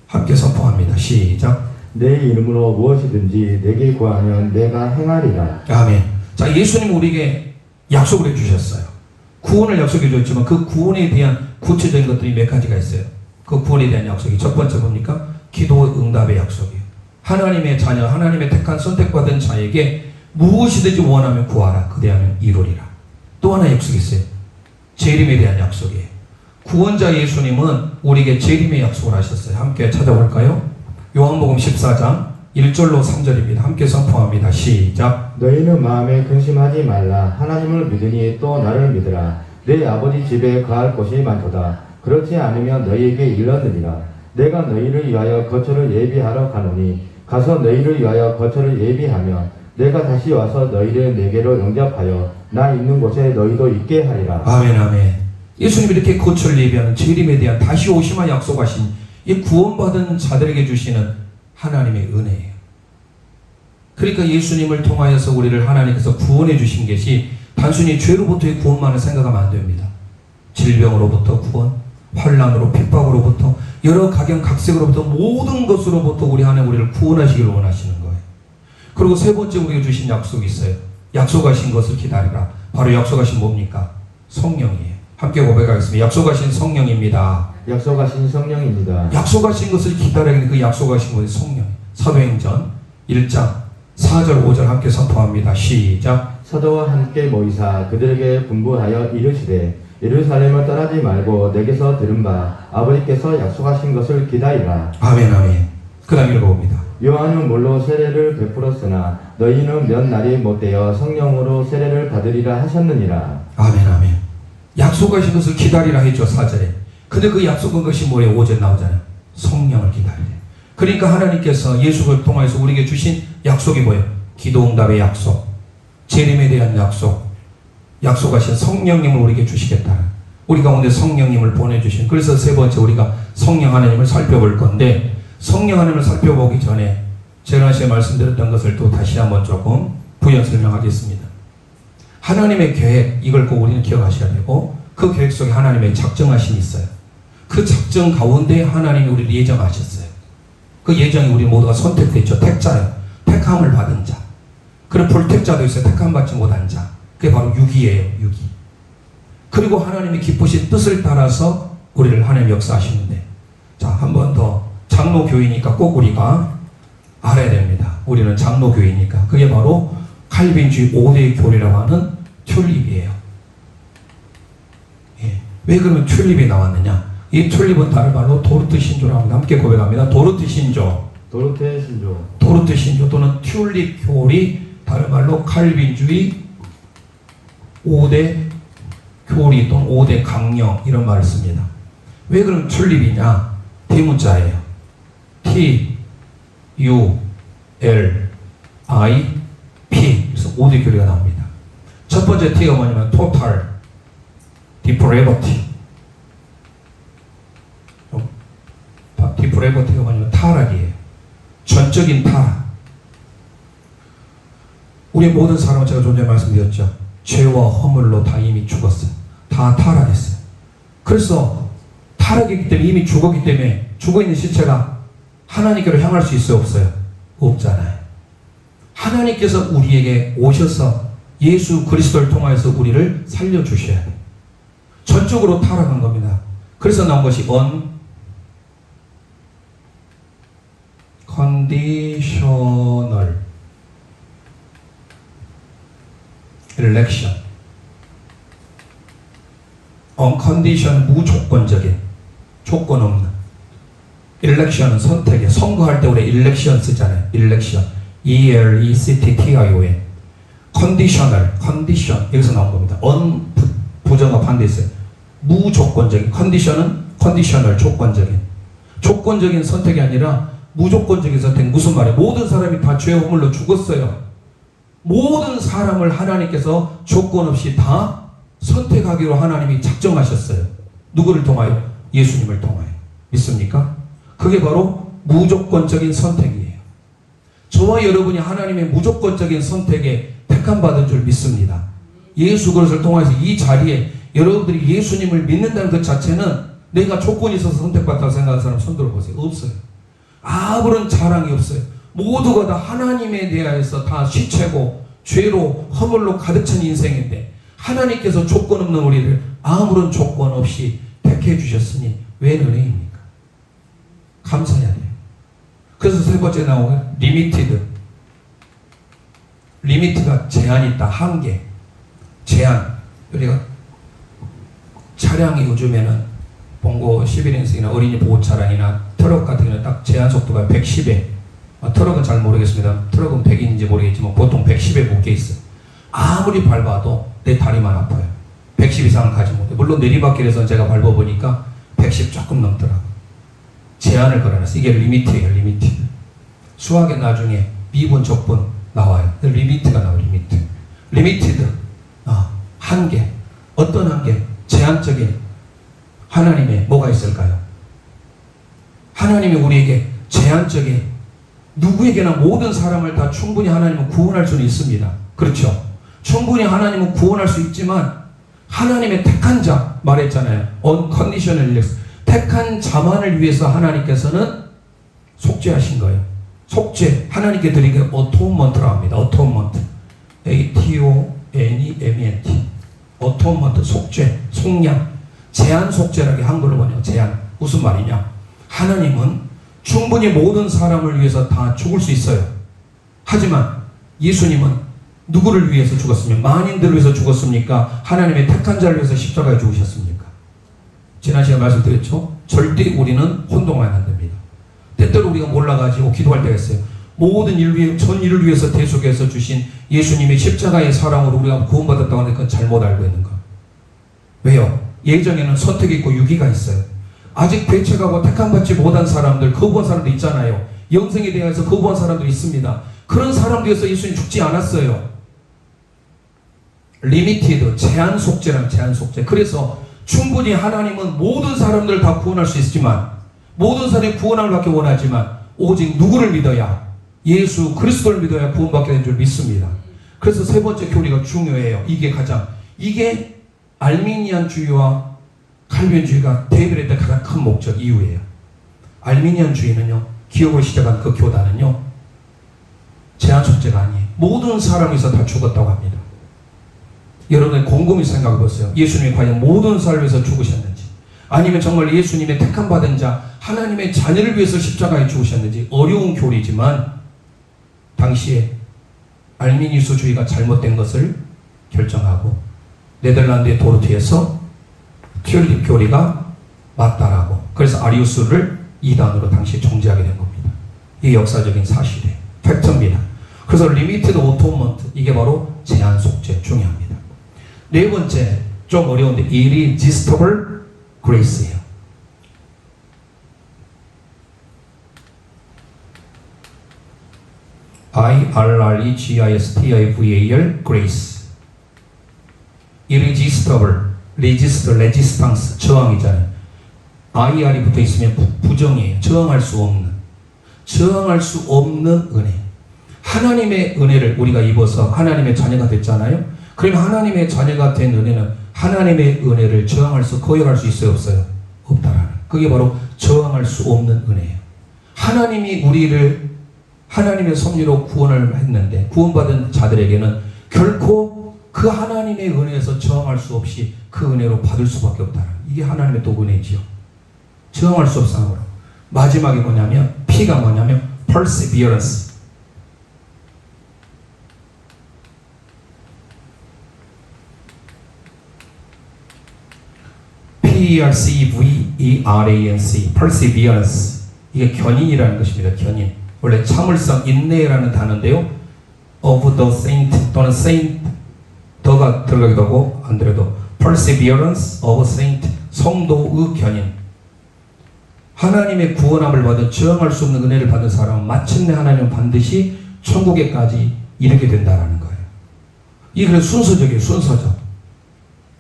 함께 선포합니다. 시작. 내 이름으로 무엇이든지 내게 구하면 내가 행하리라. 아멘. 자, 예수님 우리에게 약속을 해주셨어요. 구원을 약속해 줬지만 그 구원에 대한 구체적인 것들이 몇 가지가 있어요. 그 구원에 대한 약속이 첫 번째 뭡니까? 기도 응답의 약속이에요. 하나님의 자녀, 하나님의 택한 선택받은 자에게 무엇이든지 원하면 구하라. 그대하면 이루리라. 또 하나 약속이 있어요. 재림에 대한 약속이에요. 구원자 예수님은 우리에게 재림의 약속을 하셨어요. 함께 찾아볼까요? 요한복음 14장 1절로 3절입니다. 함께 선포합니다. 시작. 너희는 마음에 근심하지 말라. 하나님을 믿으니 또 나를 믿으라. 내 아버지 집에 거할 곳이 많도다. 그렇지 않으면 너희에게 일렀느니라. 내가 너희를 위하여 거처를 예비하러 가노니 가서 너희를 위하여 거처를 예비하면 내가 다시 와서 너희를 내게로 영접하여 나 있는 곳에 너희도 있게 하리라. 아멘, 아멘. 예수님이 이렇게 거처를 예비하는 재림에 대한 다시 오심을 약속하신 이 구원받은 자들에게 주시는 하나님의 은혜예요. 그러니까 예수님을 통하여서 우리를 하나님께서 구원해 주신 것이 단순히 죄로부터의 구원만을 생각하면 안 됩니다. 질병으로부터 구원, 환난으로 핍박으로부터 여러 각양각색으로부터 모든 것으로부터 우리 하나님 우리를 구원하시기를 원하시는 거예요. 그리고 세 번째 우리에게 주신 약속이 있어요. 약속하신 것을 기다리라. 바로 약속하신 뭡니까? 성령이에요. 함께 고백하겠습니다. 약속하신 성령입니다. 약속하신 성령입니다. 약속하신 것을 기다리는 그 약속하신 것이 성령. 사도행전 1장 4절 5절 함께 선포합니다. 시작. 사도와 함께 모이사 그들에게 분부하여 이르시되 예루살렘을 떠나지 말고 내게서 들은 바 아버지께서 약속하신 것을 기다리라. 아멘, 아멘. 그 다음 읽어봅니다. 요한은 물로 세례를 베풀었으나 너희는 몇 날이 못되어 성령으로 세례를 받으리라 하셨느니라. 아멘, 아멘. 약속하신 것을 기다리라 했죠, 4절에. 근데 그 약속한 것이 뭐예요? 5절 나오잖아요. 성령을 기다리래. 그러니까 하나님께서 예수를 통해서 우리에게 주신 약속이 뭐예요? 기도응답의 약속, 재림에 대한 약속, 약속하신 성령님을 우리에게 주시겠다는, 우리 가운데 성령님을 보내주신. 그래서 세 번째 우리가 성령 하나님을 살펴볼 건데, 성령 하나님을 살펴보기 전에 지난시에 말씀드렸던 것을 또 다시 한번 조금 부연 설명하겠습니다. 하나님의 계획, 이걸 꼭 우리는 기억하셔야 되고, 그 계획 속에 하나님의 작정하심이 있어요. 그 작정 가운데 하나님이 우리를 예정하셨어요. 그 예정이 우리 모두가 선택됐죠. 택자요. 택함을 받은 자. 그리고 불택자도 있어요. 택함 받지 못한 자. 그게 바로 유기예요. 유기. 그리고 하나님이 기쁘신 뜻을 따라서 우리를 하나님 역사하시는데, 자, 한 번 더. 장로교회니까 꼭 우리가 알아야 됩니다. 우리는 장로교회니까. 그게 바로 칼빈주의 5대 교리라고 하는 튤립이에요. 예. 왜 그러면 튤립이 나왔느냐? 이 튤립은 다른 말로 도르트 신조라고 합니다. 함께 고백합니다. 도르트 신조. 도르테 신조. 도르트 신조 또는 튤립 교리, 다른 말로 칼빈주의 5대 교리 또는 5대 강령, 이런 말을 씁니다. 왜 그럼 튤립이냐? 대문자예요. T, U, L, I, P. 그래서 5대 교리가 나옵니다. 첫 번째 T가 뭐냐면 Total Depravity. Depravity가 뭐냐면 타락이에요. 전적 법적인 타락. 우리 모든 사람은 제가 좀 전에 말씀드렸죠. 죄와 허물로 다 이미 죽었어요. 다 타락했어요. 그래서 타락이기 때문에 이미 죽었기 때문에 죽어있는 시체가 하나님께로 향할 수 있어요? 없어요? 없잖아요. 하나님께서 우리에게 오셔서 예수 그리스도를 통하여서 우리를 살려주셔야 돼요. 전적으로 타락한 겁니다. 그래서 나온 것이 unconditional election. unconditional 무조건적인, 조건 없는. election은 선택이에요. 선거할 때 우리 election 쓰잖아요. election. E-L-E-C-T-T-I-O-N. conditional, condition. 여기서 나온 겁니다. 부정어 반대 있어요. 무조건적인. condition은 conditional, 조건적인. 조건적인 선택이 아니라 무조건적인 선택. 무슨 말이에요? 모든 사람이 다 죄의 허물로 죽었어요. 모든 사람을 하나님께서 조건 없이 다 선택하기로 하나님이 작정하셨어요. 누구를 통하여? 예수님을 통하여. 믿습니까? 그게 바로 무조건적인 선택이에요. 저와 여러분이 하나님의 무조건적인 선택에 택함받은 줄 믿습니다. 예수 그리스도를 통해서 이 자리에 여러분들이 예수님을 믿는다는 것 자체는 내가 조건이 있어서 선택받다고 생각하는 사람 손 들어보세요. 없어요. 아무런 자랑이 없어요. 모두가 다 하나님에 대하여서 다 시체고 죄로 허물로 가득 찬 인생인데 하나님께서 조건 없는 우리를 아무런 조건 없이 택해 주셨으니 왜 은혜입니까? 감사해야 돼요. 그래서 세 번째 나오는 리미티드. 리미트가 제한이 있다. 한계. 제한. 우리가 차량이 요즘에는 봉고 11인승이나 어린이 보호 차량이나 트럭 같은 경우는 딱 제한 속도가 110에, 트럭은 잘 모르겠습니다. 트럭은 100인지 모르겠지만 보통 110에 묶여 있어요. 아무리 밟아도 내 다리만 아파요. 110 이상을 가지 못해. 물론 내리막길에서 제가 밟아보니까 110 조금 넘더라고요. 제한을 걸어놨어요. 이게 리미트예요. 리미트. 수학에 나중에 미분, 적분 나와요. 리미트가 나와요. 리미트. 리미티드. 한계. 어떤 한계? 제한적인. 하나님의 뭐가 있을까요? 하나님이 우리에게 제한적인, 누구에게나 모든 사람을 다 충분히 하나님은 구원할 수는 있습니다. 그렇죠? 충분히 하나님은 구원할 수 있지만 하나님의 택한 자 말했잖아요. unconditional election. 택한 자만을 위해서 하나님께서는 속죄하신 거예요. 속죄. 하나님께 드린 게 atonement라고 합니다. atonement. A-T-O-N-E-M-E-N-T. atonement. 속죄. 속량. 제한 속죄라고 한글로 번역해요. 제한. 무슨 말이냐? 하나님은 충분히 모든 사람을 위해서 다 죽을 수 있어요. 하지만 예수님은 누구를 위해서 죽었습니까? 만인들을 위해서 죽었습니까? 하나님의 택한 자를 위해서 십자가에 죽으셨습니까? 지난 시간에 말씀드렸죠? 절대 우리는 혼동하면 안 됩니다. 때때로 우리가 몰라가지고 기도할 때가 있어요. 모든 전 인류를 위해서 대속해서 주신 예수님의 십자가의 사랑으로 우리가 구원받았다고 하는 건 잘못 알고 있는 거. 왜요? 예정에는 선택이 있고 유기가 있어요. 아직 배척하고 택함받지 못한 사람들, 거부한 사람도 있잖아요. 영생에 대해서 거부한 사람도 있습니다. 그런 사람들에서 예수님 죽지 않았어요. 리미티드, 제한 속죄란 제한 속죄. 그래서 충분히 하나님은 모든 사람들을 다 구원할 수 있지만, 모든 사람이 구원을 받기 원하지만 오직 누구를 믿어야? 예수 그리스도를 믿어야 구원받게 된 줄 믿습니다. 그래서 세 번째 교리가 중요해요. 이게 알미니안주의와 칼빈주의가 대별했던 가장 큰 목적 이유예요. 알미니안주의는요, 기업을 시작한 그 교단은요, 제한 속죄가 아니에요. 모든 사람에서 다 죽었다고 합니다. 여러분의 곰곰이 생각해 보세요. 예수님이 과연 모든 사람을 위해서 죽으셨는지, 아니면 정말 예수님의 택함 받은 자, 하나님의 자녀를 위해서 십자가에 죽으셨는지. 어려운 교리지만 당시에 알미니수주의가 잘못된 것을 결정하고 네덜란드의 도르트에서 튤립 교리가 맞다라고, 그래서 아리우스를 이단으로 당시에 정죄하게 된 겁니다. 이 역사적인 사실이에요. 팩트입니다. 그래서 리미티드 오토먼트, 이게 바로 제한 속죄 중요합니다. 네 번째, 좀 어려운데 irresistible grace예요. I-R-R-E-G-I-S-T-I-V-A-L grace. irresistible, resistance, 저항이잖아요. IR이 붙어 있으면 부정이에요. 저항할 수 없는. 저항할 수 없는 은혜. 하나님의 은혜를 우리가 입어서 하나님의 자녀가 됐잖아요. 그러면 하나님의 자녀가 된 은혜는 하나님의 은혜를 저항할 수, 거역할 수 있어요, 없어요? 없다라는. 그게 바로 저항할 수 없는 은혜예요. 하나님이 우리를 하나님의 섭리로 구원을 했는데 구원받은 자들에게는 결코 그 하나님의 은혜에서 저항할 수 없이 그 은혜로 받을 수밖에 없다라는. 이게 하나님의 또 은혜지요. 저항할 수 없사므로. 마지막에 뭐냐면 P가 뭐냐면 perseverance. Perseverance, perseverance. 이게 견인이라는 것입니다. 견인. 원래 참을성, 인내라는 단어인데요. of the saint 또는 saint 더가 들어가기도 하고 안 들어도 perseverance of saint, 성도의 견인. 하나님의 구원함을 받은 저항할 수 없는 은혜를 받은 사람은 마침내 하나님은 반드시 천국에까지 이르게 된다라는 거예요. 이게 그래서 순서적이에요. 순서적.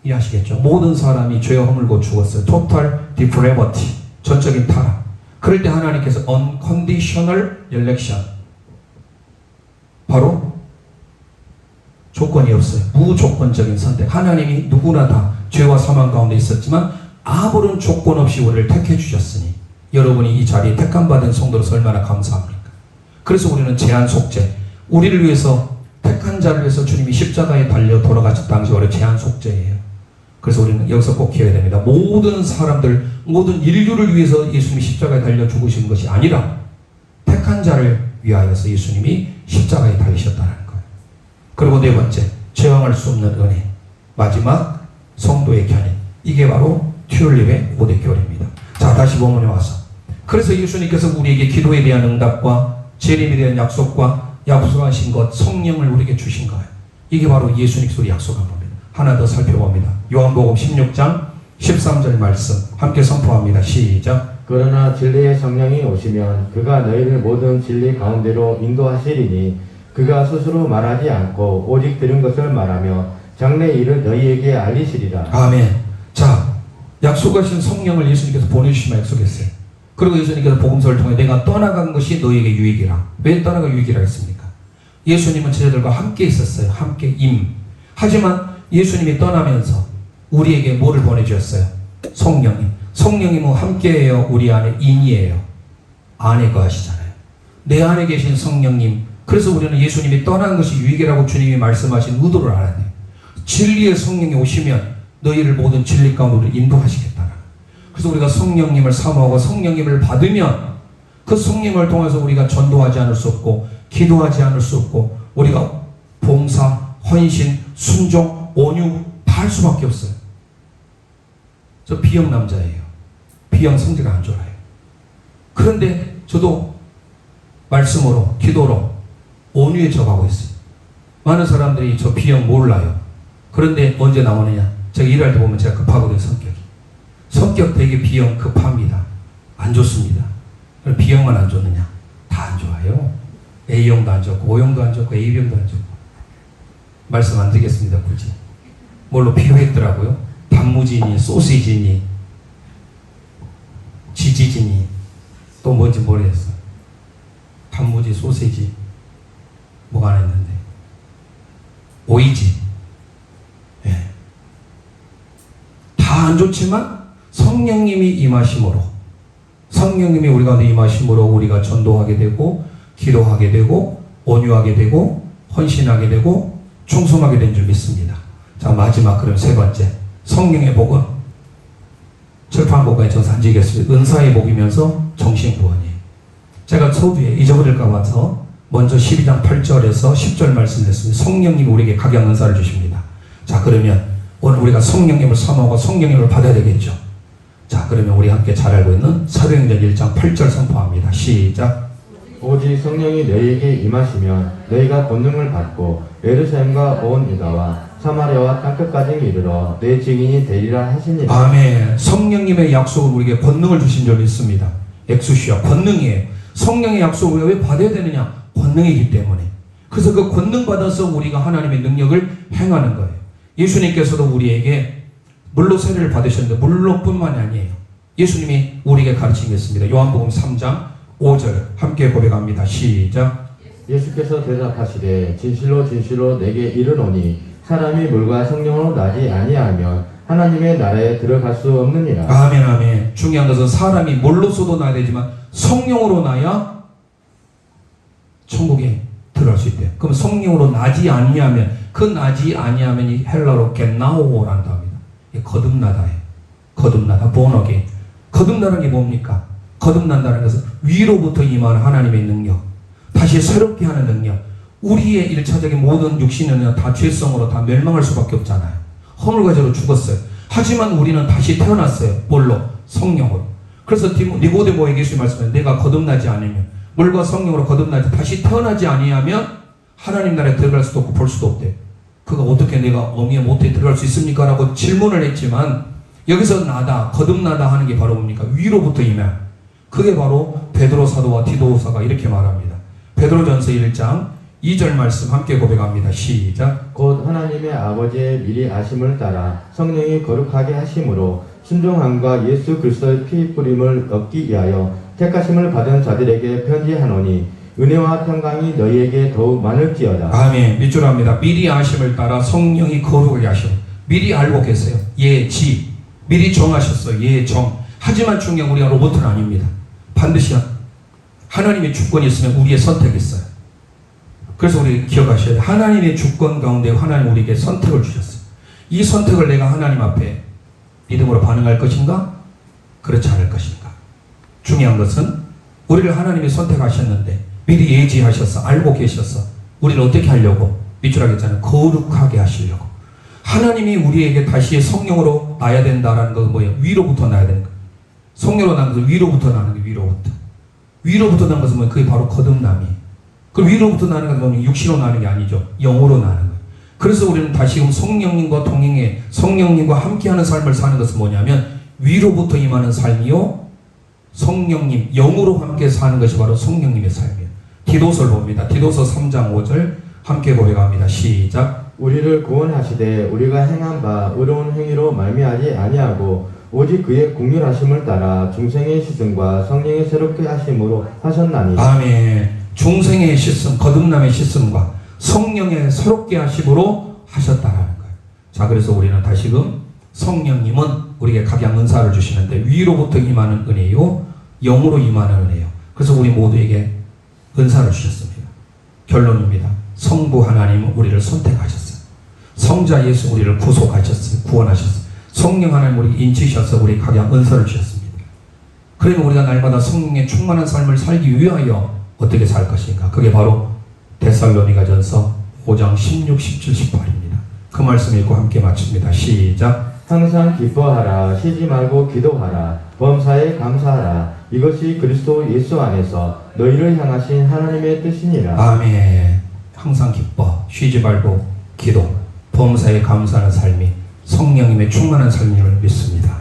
이해하시겠죠? 모든 사람이 죄와 허물고 죽었어요. Total depravity, 전적인 타락. 그럴 때 하나님께서 unconditional election, 바로 조건이 없어요. 무조건적인 선택. 하나님이 누구나 다 죄와 사망 가운데 있었지만 아무런 조건 없이 우리를 택해 주셨으니 여러분이 이 자리에 택함받은 성도로서 얼마나 감사합니까? 그래서 우리는 제한 속죄, 우리를 위해서 택한 자를 위해서 주님이 십자가에 달려 돌아가셨 당시 우리 제한 속죄예요. 그래서 우리는 여기서 꼭 기억해야 됩니다. 모든 사람들, 모든 인류를 위해서 예수님이 십자가에 달려 죽으신 것이 아니라 택한 자를 위하여서 예수님이 십자가에 달리셨다는 거예요. 그리고 네 번째, 저항할 수 없는 은혜. 마지막, 성도의 견인. 이게 바로 튤립의 5대 교리입니다. 자, 다시 본문에 와서. 그래서 예수님께서 우리에게 기도에 대한 응답과 재림에 대한 약속과 약속하신 것, 성령을 우리에게 주신 거예요. 이게 바로 예수님께서 약속한 겁니다. 하나 더 살펴봅니다. 요한복음 16장 13절 말씀 함께 선포합니다. 시작. 그러나 진리의 성령이 오시면 그가 너희를 모든 진리 가운데로 인도하시리니 그가 스스로 말하지 않고 오직 들은 것을 말하며 장래 일을 너희에게 알리시리라. 아멘. 자, 약속하신 성령을 예수님께서 보내주시면 약속했어요. 그리고 예수님께서 복음서를 통해 내가 떠나간 것이 너희에게 유익이라. 왜 떠나가 유익이라 했습니까? 예수님은 제자들과 함께 있었어요. 함께 하지만 예수님이 떠나면서 우리에게 뭐를 보내주셨어요? 성령님. 성령님은 함께해요. 우리 안에 인이에요. 안에 거하시잖아요. 내 안에 계신 성령님. 그래서 우리는 예수님이 떠난 것이 유익이라고 주님이 말씀하신 의도를 알아야 돼요. 진리의 성령이 오시면 너희를 모든 진리 가운데로 인도하시겠다. 그래서 우리가 성령님을 사모하고 성령님을 받으면 그 성령을 통해서 우리가 전도하지 않을 수 없고 기도하지 않을 수 없고 우리가 봉사, 헌신, 순종, 온유 다 할 수밖에 없어요. 저 B형 남자예요. B형 성질이 안 좋아요. 그런데 저도 말씀으로 기도로 온유에 적하고 있어요. 많은 사람들이 저 B형 몰라요. 그런데 언제 나오느냐? 제가 일할 때 보면 제가 급하거든요. 성격 되게 B형 급합니다. 안 좋습니다. B형만 안 좋느냐? 다 안 좋아요. A형도 안 좋고 O형도 안 좋고 A형도 안 좋고. 말씀 안 드리겠습니다. 굳이. 뭘로 비교했더라고요. 단무지니 소시지니 지지지니 또 뭔지 모르겠어. 단무지 소시지 뭐가 안 했는데 오이지. 예. 다 안 좋지만 성령님이 임하심으로 성령님이 우리 가운데 임하심으로 우리가 전도하게 되고 기도하게 되고 온유하게 되고 헌신하게 되고 충성하게 된 줄 믿습니다. 자, 마지막 그럼 세 번째 성령의 복은 철판 복음의 정사 안 지겠습니다. 은사의 복이면서 정신구원이에요. 제가 서두에 잊어버릴까 봐서 먼저 12장 8절에서 10절 말씀드렸습니다. 성령님이 우리에게 각양 은사를 주십니다. 자, 그러면 오늘 우리가 성령님을 사모하고 성령님을 받아야 되겠죠. 자, 그러면 우리 함께 잘 알고 있는 사도행전 1장 8절 선포합니다. 시작. 오직 성령이 너희에게 임하시면 너희가 권능을 받고 예루살렘과 온 유다와 사마리아와 땅끝까지 이르러 내 증인이 되리라 하시니라. 아멘. 성령님의 약속은 우리에게 권능을 주신 줄 믿습니다. 엑수시아 권능이에요. 성령의 약속을 왜 받아야 되느냐? 권능이기 때문에. 그래서 그 권능 받아서 우리가 하나님의 능력을 행하는 거예요. 예수님께서도 우리에게 물로 세례를 받으셨는데 물로뿐만이 아니에요. 예수님이 우리에게 가르치겠습니다. 요한복음 3장 5절 함께 고백합니다. 시작. 예수께서 대답하시되 진실로 진실로 내게 이르노니 사람이 물과 성령으로 나지 아니하면 하나님의 나라에 들어갈 수 없느니라. 아멘 아멘. 중요한 것은 사람이 뭘로서도 나야 되지만 성령으로 나야 천국에 들어갈 수 있대요. 그럼 성령으로 나지 아니하면, 그 나지 아니하면이 헬라로 겟나오라는 답니다. 거듭나다예요. 거듭나다, 본어게. 거듭나는 게 뭡니까? 거듭난다는 것은 위로부터 임하는 하나님의 능력, 다시 새롭게 하는 능력. 우리의 일차적인 모든 육신의 능력 다 죄성으로 다 멸망할 수밖에 없잖아요. 허물과 죄로 죽었어요. 하지만 우리는 다시 태어났어요. 뭘로? 성령으로. 그래서 니고데모에게 예수님 말씀하신 내가 거듭나지 않으면, 물과 성령으로 거듭나지 다시 태어나지 아니하면 하나님 나라에 들어갈 수도 없고 볼 수도 없대. 그가 어떻게 내가 어미의 모태에 들어갈 수 있습니까? 라고 질문을 했지만, 여기서 나다, 거듭나다 하는 게 바로 뭡니까? 위로부터 임해. 그게 바로 베드로 사도와 디도서가 이렇게 말합니다. 베드로전서 1장 2절 말씀 함께 고백합니다. 시작. 곧 하나님의 아버지의 미리 아심을 따라 성령이 거룩하게 하심으로 순종함과 예수 그리스도의 피 뿌림을 얻기 위하여 택하심을 받은 자들에게 편지하노니 은혜와 평강이 너희에게 더욱 많을지어다. 아멘. 밑줄 합니다. 미리 아심을 따라 성령이 거룩하게 하시오. 미리 알고 계세요. 예지. 미리 정하셨어요. 예정. 하지만 중요한 우리가 로봇은 아닙니다. 반드시 하나님의 주권이 있으면 우리의 선택이 있어요. 그래서 우리 기억하셔야 돼요. 하나님의 주권 가운데 하나님 우리에게 선택을 주셨어요. 이 선택을 내가 하나님 앞에 믿음으로 반응할 것인가? 그렇지 않을 것인가? 중요한 것은 우리를 하나님이 선택하셨는데 미리 예지하셔서 알고 계셔서 우리를 어떻게 하려고? 밑줄 하겠잖아요. 거룩하게 하시려고. 하나님이 우리에게 다시 성령으로 나야 된다라는 것은 뭐예요? 위로부터 나야 되는 거예요. 성령으로 나는 것은 위로부터 나는 게 위로부터. 위로부터 나는 것은 뭐예요? 그게 바로 거듭남이에요. 그 위로부터 나는 것은 뭐냐면 육신으로 나는 게 아니죠. 영으로 나는 거예요. 그래서 우리는 다시금 성령님과 동행해 성령님과 함께하는 삶을 사는 것은 뭐냐면 위로부터 임하는 삶이요, 성령님 영으로 함께 사는 것이 바로 성령님의 삶이에요. 디도서를 봅니다. 디도서 3장 5절 함께 고백합니다. 시작. 우리를 구원하시되 우리가 행한 바 의로운 행위로 말미하지 아니하고 오직 그의 긍휼하심을 따라 중생의 씻음과 성령의 새롭게 하심으로 하셨나니. 아멘. 중생의 씻음, 거듭남의 씻음과 성령의 새롭게 하심으로 하셨다라는 거예요. 자, 그래서 우리는 다시금 성령님은 우리에게 각양 은사를 주시는데 위로부터 임하는 은혜요, 영으로 임하는 은혜요. 그래서 우리 모두에게 은사를 주셨습니다. 결론입니다. 성부 하나님은 우리를 선택하셨어요. 성자 예수 우리를 구속하셨어요. 구원하셨어요. 성령 하나님 우리 인치셔서 우리 각양 은사를 주셨습니다. 그러면 우리가 날마다 성령의 충만한 삶을 살기 위하여 어떻게 살 것인가? 그게 바로 데살로니가전서 5장 16, 17, 18입니다. 그 말씀 읽고 함께 마칩니다. 시작. 항상 기뻐하라, 쉬지 말고 기도하라, 범사에 감사하라. 이것이 그리스도 예수 안에서 너희를 향하신 하나님의 뜻이니라. 아멘. 항상 기뻐, 쉬지 말고 기도, 범사에 감사하는 삶이 성령님의 충만한 삶임을 믿습니다.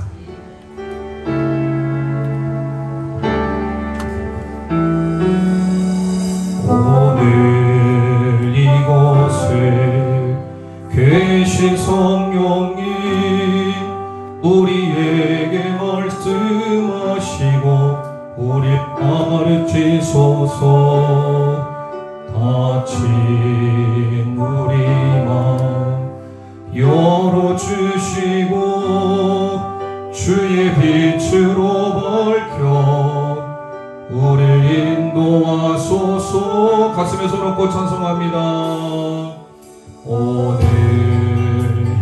오늘 이곳에 계신 성령님 우리에게 말씀하시고 우리 가르치소서. 다친 우리 마음 열어주시고 주의 빛으로 밝혀 우리를 인도하소서. 가슴에 손 얹고 찬송합니다. 오늘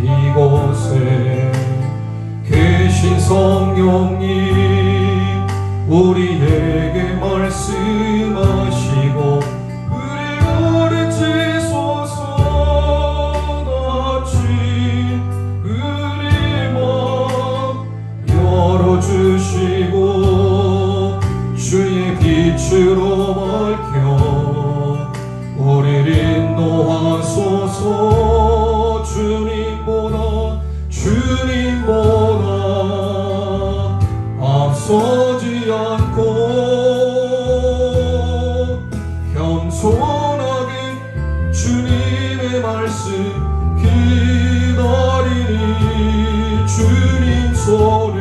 이곳에 계신 성령님 우리에게 말씀하시고 우리 가르치소서. 다친 우리 마음 열어주시고 주의 빛으로 밝혀 우리를 인도하소서. 주님보다 앞서지 않고 겸손하게 주님의 말씀 기다리니 주님 손을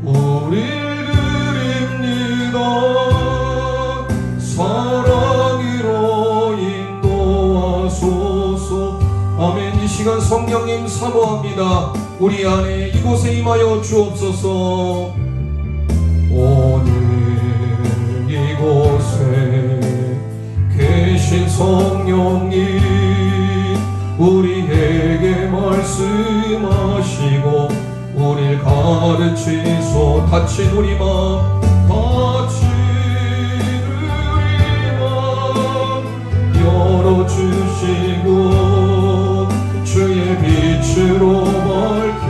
우리 그립니 시간 성령님 사모합니다. 우리 안에 이곳에 임하여 주옵소서. 오늘 이곳에 계신 성령님, 우리에게 말씀하시고 우리를 가르치소. 다친 우리 마음, 다친 우리 마음 열어주시고 주의 빛으로 밝혀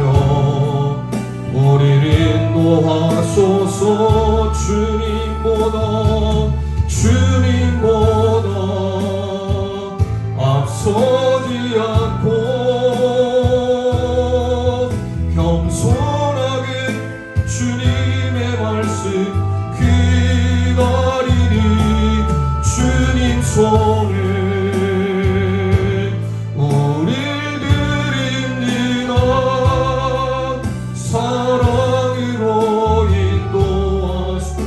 우리를 인도하소서. 주님보다 앞서지 않고 겸손하게 주님의 말씀 기다리니 주님 손을 우릴 드립니다. 사랑으로 인도하소서.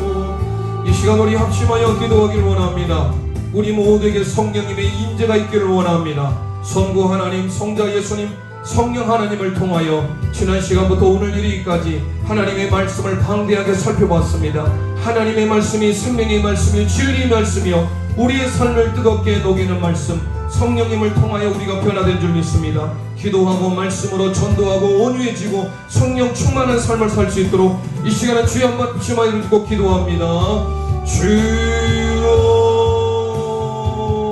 이 시간 우리 합심하여 기도하기를 원합니다. 우리 모두에게 성령님의 임재가 있기를 원합니다. 성부 하나님, 성자 예수님, 성령 하나님을 통하여 지난 시간부터 오늘 이르기까지 하나님의 말씀을 방대하게 살펴봤습니다. 하나님의 말씀이 생명의 말씀이요 진리의 말씀이요 우리의 삶을 뜨겁게 녹이는 말씀, 성령님을 통하여 우리가 변화된 줄 믿습니다. 기도하고 말씀으로 전도하고 온유해지고 성령 충만한 삶을 살 수 있도록 이 시간은 주여 한번 합심하여 기도합니다. 주